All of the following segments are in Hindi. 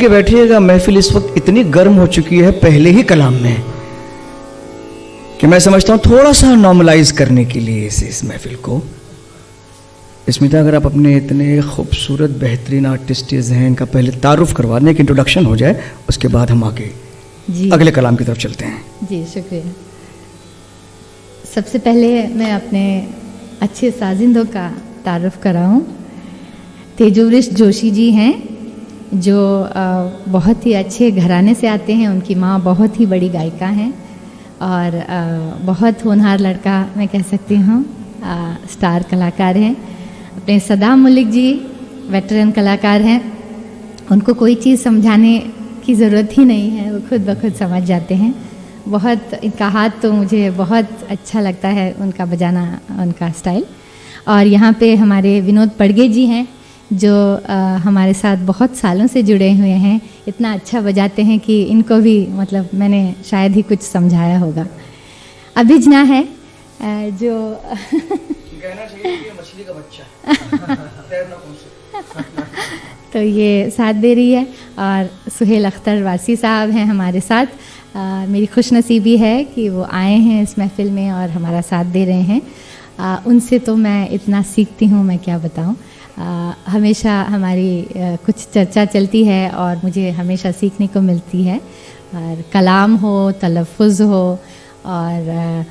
के बैठिएगा, महफिल इस वक्त इतनी गर्म हो चुकी है पहले ही कलाम में कि मैं समझता हूं थोड़ा सा नॉर्मलाइज करने के लिए इस महफिल को। स्मिता, अगर आप अपने इतने खूबसूरत बेहतरीन आर्टिस्ट्स हैं, इनका पहले तारुफ करवा दें, एक इंट्रोडक्शन हो जाए, उसके बाद हम आगे जी अगले कलाम की तरफ चलते हैं। जी शुक्रिया। सबसे पहले मैं अपने अच्छे साजिंदों का तारुफ कराऊं। तेजोवृष जोशी जी हैं जो बहुत ही अच्छे घराने से आते हैं। उनकी माँ बहुत ही बड़ी गायिका हैं और बहुत होनहार लड़का मैं कह सकती हूँ, स्टार कलाकार हैं। अपने सदाम मलिक जी वेटरन कलाकार हैं, उनको कोई चीज़ समझाने की ज़रूरत ही नहीं है, वो खुद ब खुद समझ जाते हैं। बहुत इनका हाथ तो मुझे बहुत अच्छा लगता है, उनका बजाना, उनका स्टाइल। और यहाँ पे हमारे विनोद पड़गे जी हैं जो हमारे साथ बहुत सालों से जुड़े हुए हैं। इतना अच्छा बजाते हैं कि इनको भी मतलब मैंने शायद ही कुछ समझाया होगा। अभिजना है जो कहना चाहिए कि मछली का बच्चा तैरना कौन सा तो ये साथ दे रही है। और सुहेल अख्तर वासी साहब हैं हमारे साथ। मेरी खुशनसीबी है कि वो आए हैं इस महफिल में और हमारा साथ दे रहे हैं। उनसे तो मैं इतना सीखती हूँ, मैं क्या बताऊँ। हमेशा हमारी कुछ चर्चा चलती है और मुझे हमेशा सीखने को मिलती है। और कलाम हो, तलफ़ुज़ हो और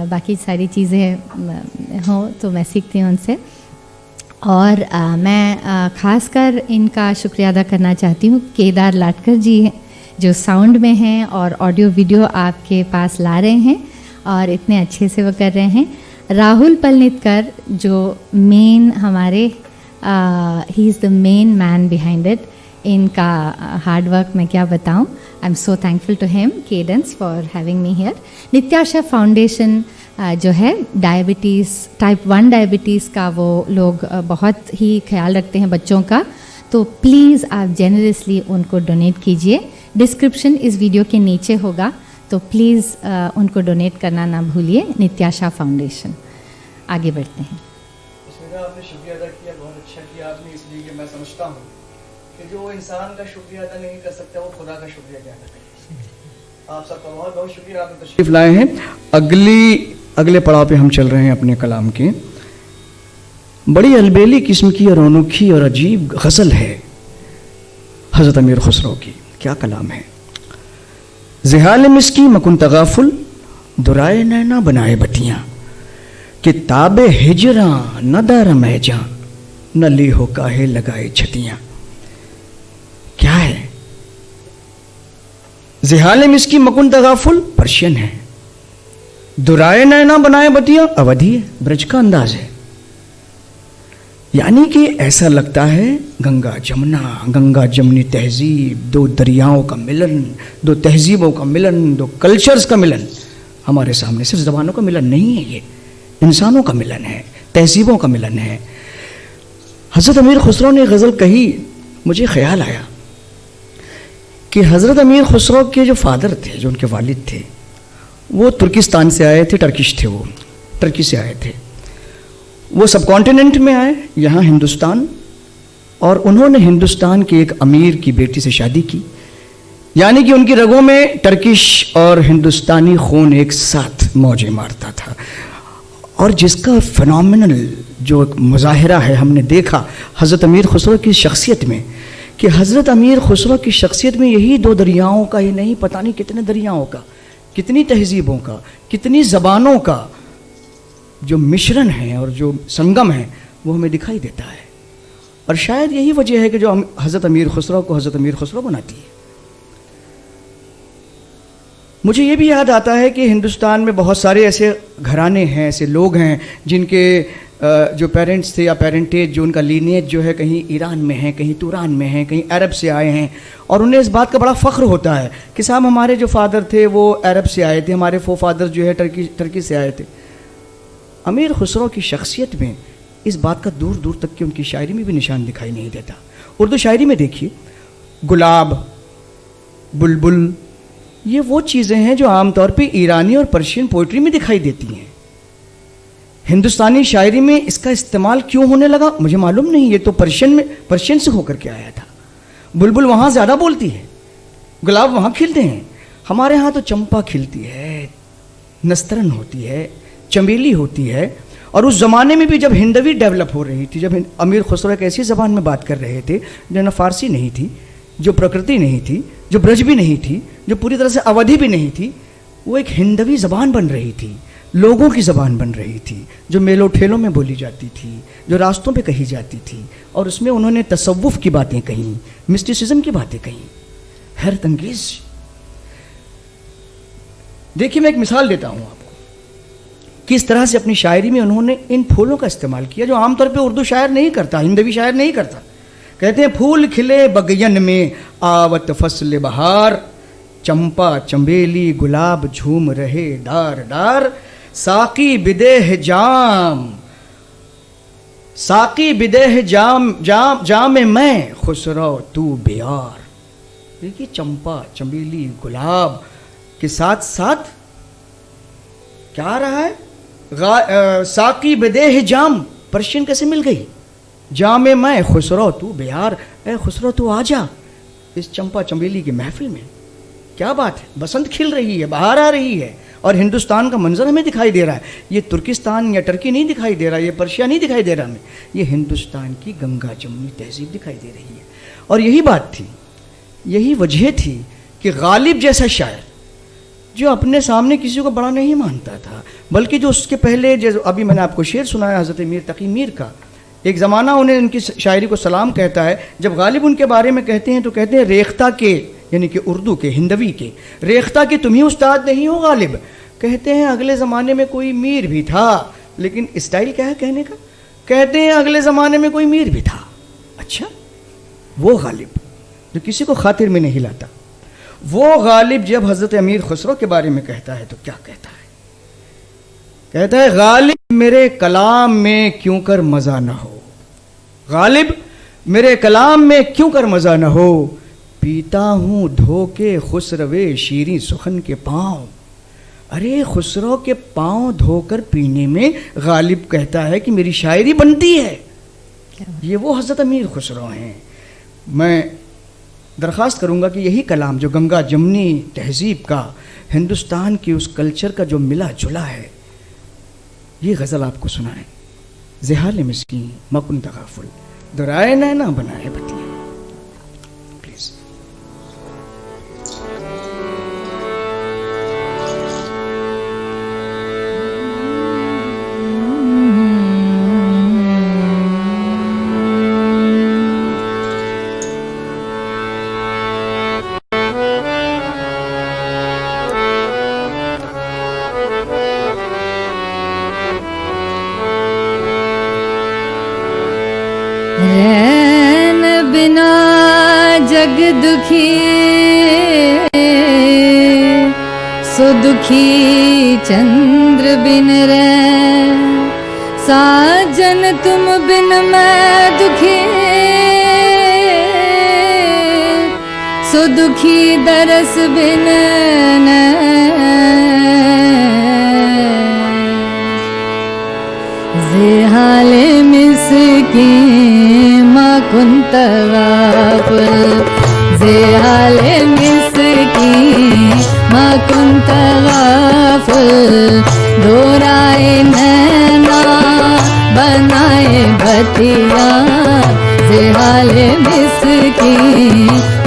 बाकी सारी चीज़ें हो तो मैं सीखती हूँ उनसे। और मैं ख़ासकर इनका शुक्रिया अदा करना चाहती हूँ केदार लाटकर जी जो साउंड में हैं और ऑडियो वीडियो आपके पास ला रहे हैं और इतने अच्छे से वो कर रहे हैं। राहुल पलनितकर जो मेन हमारे ही is the main man behind it. इनका हार्ड वर्क मैं क्या बताऊं। I am so thankful to him, केडेंस, for having me here. Nityasha foundation जो है डायबिटीज़, टाइप 1 डायबिटीज़ का वो लोग बहुत ही ख्याल रखते हैं बच्चों का, तो प्लीज़ आप जेनरसली उनको डोनेट कीजिए। डिस्क्रिप्शन इस वीडियो के नीचे होगा, तो प्लीज़ उनको डोनेट करना ना भूलिए। नित्याशा फाउंडेशन। आगे बढ़ते हैं। आपने शुक्रिया अदा किया, बहुत अच्छा किया आपने, इसलिए कि मैं समझता हूँ कि जो इंसान का शुक्रिया अदा नहीं कर सकता वो खुदा का शुक्रिया क्या करे। आप सबका बहुत बहुत शुक्रिया, आपने तशरीफ़ लाए हैं। अगले पड़ाव पे हम चल रहे हैं अपने कलाम के। बड़ी अलबेली किस्म की और अनोखी और अजीब गज़ल है हज़रत अमीर खुसरो की। क्या कलाम है। ज़िहाल मिस्की मकुन तगाफुल, दुराए नैना बनाए बतियाँ, किताबे हिजरा न दार मैजा, न ली हो काहे लगाए छतियाँ। क्या है। ज़िहाल मिस्की मकुन तगाफुल पर्शियन है, दुराए नैना बनाए बतियाँ अवधी है, ब्रज का अंदाज है। यानी कि ऐसा लगता है गंगा जमुनी तहजीब, दो दरियाओं का मिलन, दो तहजीबों का मिलन, दो कल्चर्स का मिलन हमारे सामने। सिर्फ ज़बानों का मिलन नहीं है, ये इंसानों का मिलन है, तहजीबों का मिलन है। हज़रत अमीर खुसरो ने गज़ल कही, मुझे ख्याल आया कि हज़रत अमीर खुसरो के जो फादर थे, जो उनके वालिद थे, वो तुर्किस्तान से आए थे, टर्किश थे, वो टर्की से आए थे। वो सब कॉन्टिनेंट में आए, यहाँ हिंदुस्तान, और उन्होंने हिंदुस्तान के एक अमीर की बेटी से शादी की। यानी कि उनकी रगों में टर्किश और हिंदुस्तानी खून एक साथ मौजे मारता था। और जिसका फिनोमिनल जो एक मुजाहिरा है हमने देखा हज़रत अमीर खुसरो की शख्सियत में, कि हज़रत अमीर खुसरो की शख्सियत में यही दो दरियाओं का ही नहीं, पता नहीं कितने दरियाओं का, कितनी तहजीबों का, कितनी ज़बानों का जो मिश्रण है और जो संगम है वो हमें दिखाई देता है। और शायद यही वजह है कि जो हज़रत अमीर खुसरो को हज़रत अमीर खुसरो बनाती है। मुझे ये भी याद आता है कि हिंदुस्तान में बहुत सारे ऐसे घराने हैं, ऐसे लोग हैं जिनके जो पेरेंट्स थे या पेरेंटेज, जो उनका लीनियज जो है कहीं ईरान में है, कहीं तुरान में है, कहीं अरब से आए हैं, और उन्हें इस बात का बड़ा फ़ख्र होता है कि साहब हमारे जो फादर थे वो अरब से आए थे, हमारे फादर जो है टर्की से आए थे। अमीर खुसरो की शख्सियत में इस बात का दूर दूर तक की उनकी शायरी में भी निशान दिखाई नहीं देता। उर्दू शायरी में देखिए, गुलाब, बुलबुल, ये वो चीज़ें हैं जो आमतौर पे ईरानी और पर्शियन पोइट्री में दिखाई देती हैं। हिंदुस्तानी शायरी में इसका इस्तेमाल क्यों होने लगा मुझे मालूम नहीं। ये तो पर्शियन से होकर के आया था। बुलबुल वहाँ ज़्यादा बोलती है, गुलाब वहाँ खिलते हैं। हमारे यहाँ तो चंपा खिलती है, नस्तरन होती है, चमेली होती है। और उस ज़माने में भी जब हिंदवी डेवलप हो रही थी, जब अमीर खुसरो एक ऐसी ज़बान में बात कर रहे थे जो न फारसी नहीं थी, जो प्रकृति नहीं थी, जो ब्रज भी नहीं थी, जो पूरी तरह से अवधि भी नहीं थी, वो एक हिंदवी ज़बान बन रही थी, लोगों की ज़बान बन रही थी, जो मेलों ठेलों में बोली जाती थी, जो रास्तों पे कही जाती थी। और उसमें उन्होंने तसव्वुफ़ की बातें कहीं, मिस्टिसिज्म की बातें कहीं, हैरत अंगेज़। देखिए, मैं एक मिसाल देता हूँ आपको, किस तरह से अपनी शायरी में उन्होंने इन फूलों का इस्तेमाल किया जो आमतौर पे उर्दू शायर नहीं करता, हिंदवी शायर नहीं करता। कहते हैं, फूल खिले बगियन में आवत फसल बहार, चंपा चंबेली गुलाब झूम रहे डार डार, साकी बिदेह जाम, साकी बिदेह जाम जाम जाम मैं खुसरो तू बेयार। देखिए, चंपा चंबेली गुलाब के साथ साथ क्या आ रहा है, साकी बिदेह जाम, पर्शियन कैसे मिल गई, जाम मैं खुसरो तू बेयार, ए खुसरो तू आजा इस चंपा चंबेली की महफिल में। क्या बात है, बसंत खिल रही है, बाहर आ रही है और हिंदुस्तान का मंजर हमें दिखाई दे रहा है। ये तुर्किस्तान या टर्की नहीं दिखाई दे रहा, ये पर्शिया नहीं दिखाई दे रहा हमें, ये हिंदुस्तान की गंगा जमुनी तहजीब दिखाई दे रही है। और यही बात थी, यही वजह थी कि गालिब जैसा शायर जो अपने सामने किसी को बड़ा नहीं मानता था, बल्कि जो उसके पहले, जो अभी मैंने आपको शेर सुनाया हज़रत मीर तकी मीर का, एक ज़माना उन्हें उनकी शायरी को सलाम कहता है। जब गालिब उनके बारे में कहते हैं तो कहते हैं, रेख्ता के, यानी कि उर्दू के, हिंदवी के, रेख्ता के तुम ही उस्ताद नहीं हो गालिब। कहते हैं अगले ज़माने में कोई मीर भी था, लेकिन स्टाइल क्या है कहने का, कहते हैं अगले ज़माने में कोई मीर भी था। अच्छा, वो गालिब जो किसी को खातिर में नहीं लाता, वो गालिब जब हज़रत अमीर खुसरो के बारे में कहता है तो क्या कहता है, कहता है, गालिब मेरे कलाम में क्यों कर मज़ा न हो, गालिब मेरे कलाम में क्यों कर मज़ा न हो, पीता हूँ धोके खुसरवे शीरी सुखन के पाँव। अरे, खुसरो के पाँव धोकर पीने में गालिब कहता है कि मेरी शायरी बनती है। ये वो हज़रत अमीर खुसरो हैं। मैं दरख्वास्त करूँगा कि यही कलाम जो गंगा जमुनी तहजीब का, हिंदुस्तान की उस कल्चर का जो मिला जुला है, ये गज़ल आपको सुनाएं। ज़िहाल मिस्कीन मकुन तगाफुल, दुराए नैना बनाए बतिया। प्लीज़। रैन बिना जग दुखी, सो दुखी चंद्र बिन रैन, साजन तुम बिन मैं दुखी, सो दुखी दरस बिन ज़िहाल मिस्कीन मकुन तगाफुल, ज़िहाल मिस्कीन मकुन तगाफुल, दोराए नैना बनाए बतिया, ज़िहाल मिस्कीन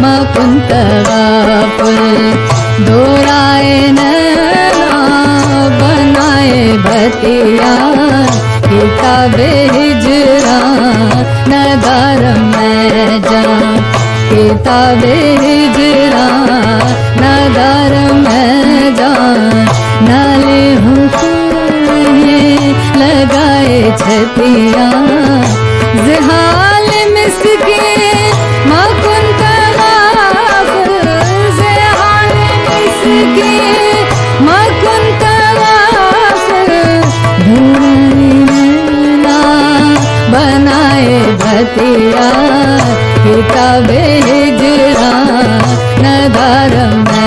मकुन तगाफुल, दोराए नैना बनाए बतिया, किताबे हिजरा नदार मैं जा, किताबे हिजरा नदार मैं जा, नाले हूँ लगाए छतिया, ज़िहाल मिस्कीन मकुन तगाफुल, ज़िहाल मिस्कीन मकुन तगाफुल, बनाए बतिया, किताबे हिजरा नदार में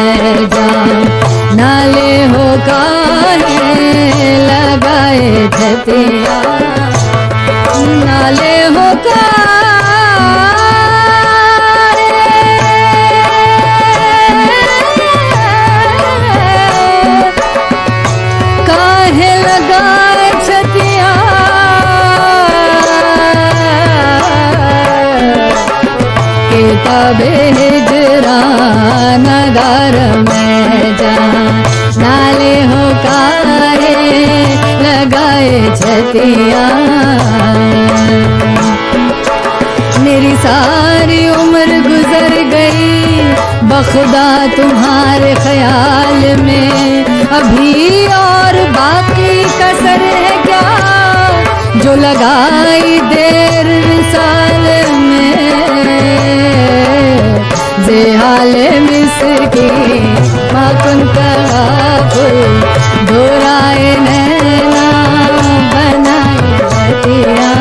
तबे हिजरान नगर में जा नाले हो कारे लगाए छतिया। मेरी सारी उम्र गुजर गई बखुदा तुम्हारे ख्याल में, अभी और बाकी कसर है क्या जो लगाई देर विसाल में। जेहाले मिसकी माँ कुंता फुल दोराए नैना बनाए बतिया।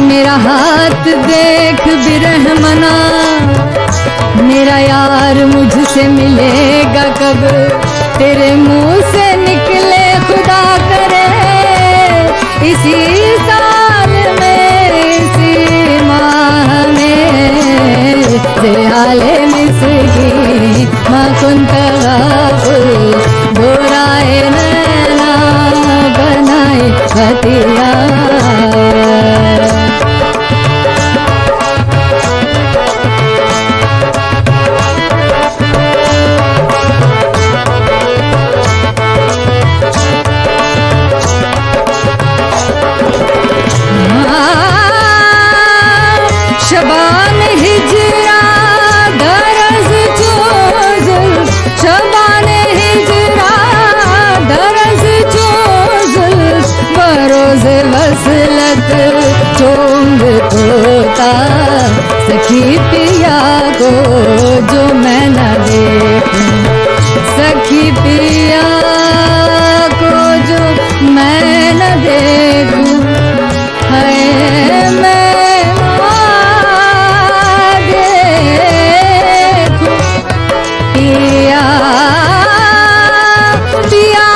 मेरा हाथ देख बिरहमना, मेरा यार मुझसे मिलेगा कब, तेरे मुंह से निकले खुदा करे इसी साल में इसी माह में। जेहाले मिसकी माँ कुंता फुल दोराए नैना बनाए बतिया। शबान हिजरा दरज चोजुल, शबान हिजरा दरज चोजुल, बरोज वसलत चोंग तोता। सखी पिया को जो मैं न देखूं, सखी पिया को जो मैं न देखूं, है मैं पिया पिया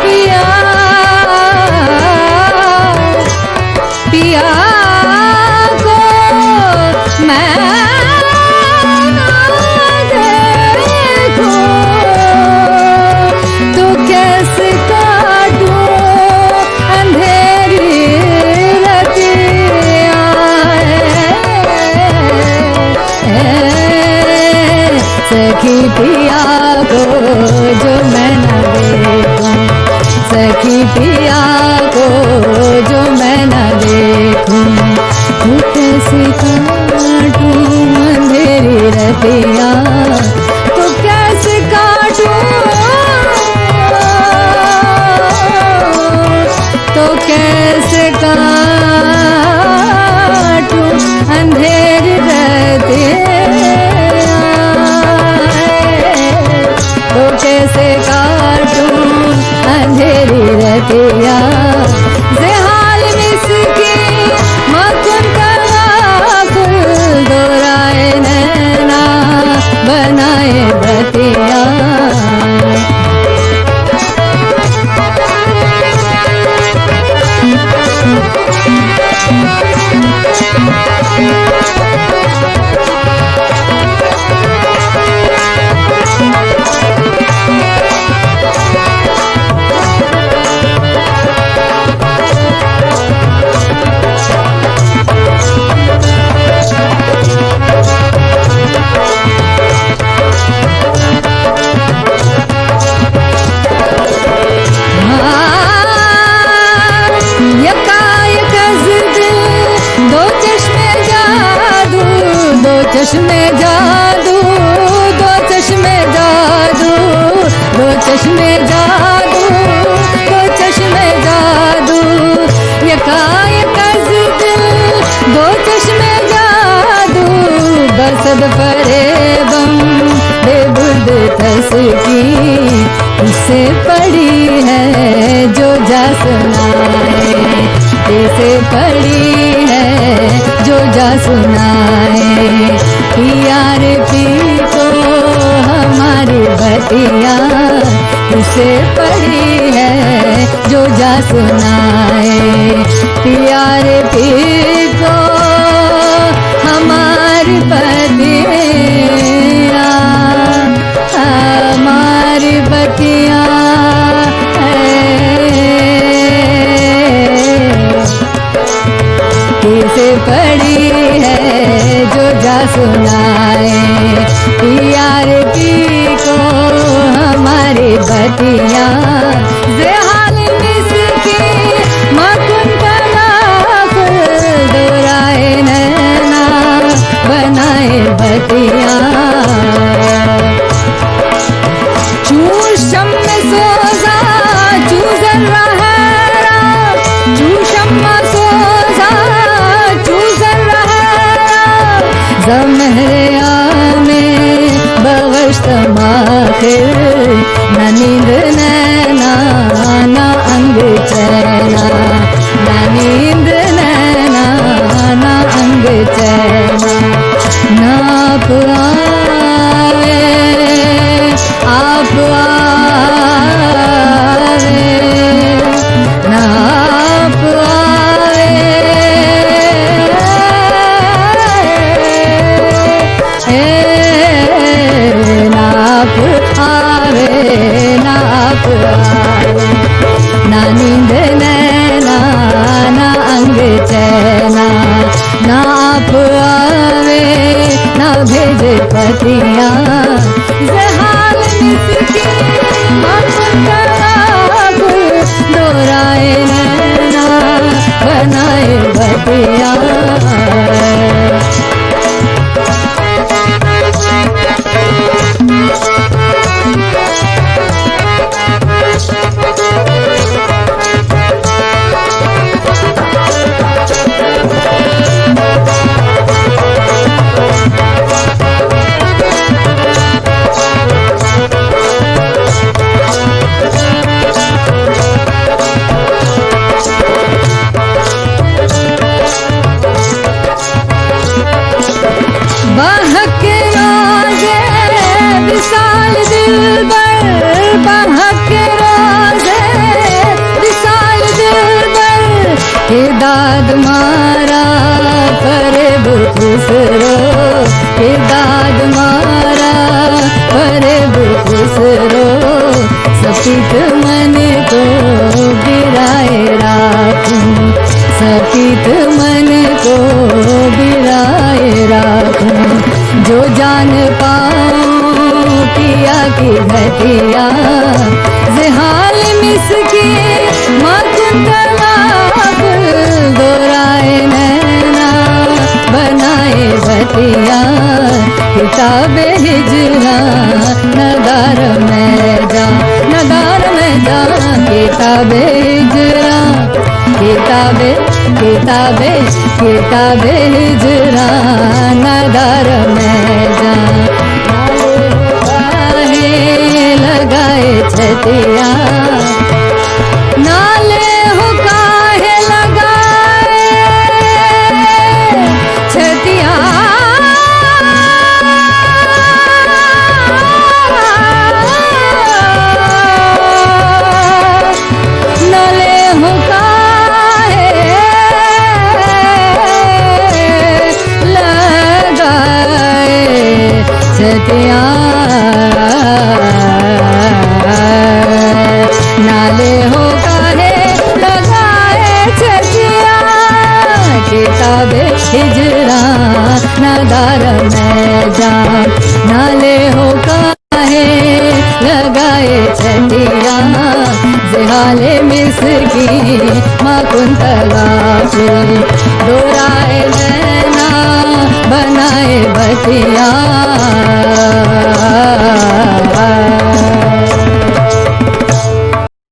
पिया पिया को मैं देखूं तो कैसे काटूं अंधेरी रतिया। सखी पिया को जो मैं न देखूं, सखी पिया को जो मैं न देखूं, तो कैसे काटूं अंधेरी रतिया, तो कैसे काटूं, तो कैसे काटूं अंधेरी रतिया, तो कैसे काटूं अंधेरी रतिया। जेहाल मिसकी माँ कुंता फुल दोराए नैना बनाए बतिया। चश्मे जादू, दो चश्मे जादू, दो चश्मे जादू, दो चश्मे जादू, यकायक दिल दो चश्मे जादू, बसद फरेबम बेबुद तस्की उससे पड़ी है जो जा सुनाए, इसे पड़ी है जो जा सुनाए। यार पी को हमारी बतिया उसे पड़ी है जो जा सुनाए। यार पी को हमारी बतिया, हमारी बतिया है। बतिया जहाल मिसकी मकुंतला दोराए नैना बनाए बतिया। बहक रोज़े विशाल दिलबर बहक रोज़े विशाल दिलबर के दाद मारा फरेब खुसरो के दाद मारा फरेब खुसरो सफीत मन को गिराए राखूं सफीत मन को गिराए राखूं जो जान पाऊं पिया की घटिया जिहाल मिसकी मकुंतला दोराए नैना बनाए बतिया। किताब हिजरा नगार में जा नगार में जा किताब हिजरा किताबे किताबे किताबे हिजरा नगार में जा लगाए छतिया नाले हो काहे लगाए छतिया नाले हो काहे लगाए छतिया नाले हो काहे लगाए छतिया किताबे हिजरा नगार में जा नाले हो काहे लगाए छतिया जिहाले मिसकी मकुंतला दोराए नैना बनाए बतिया।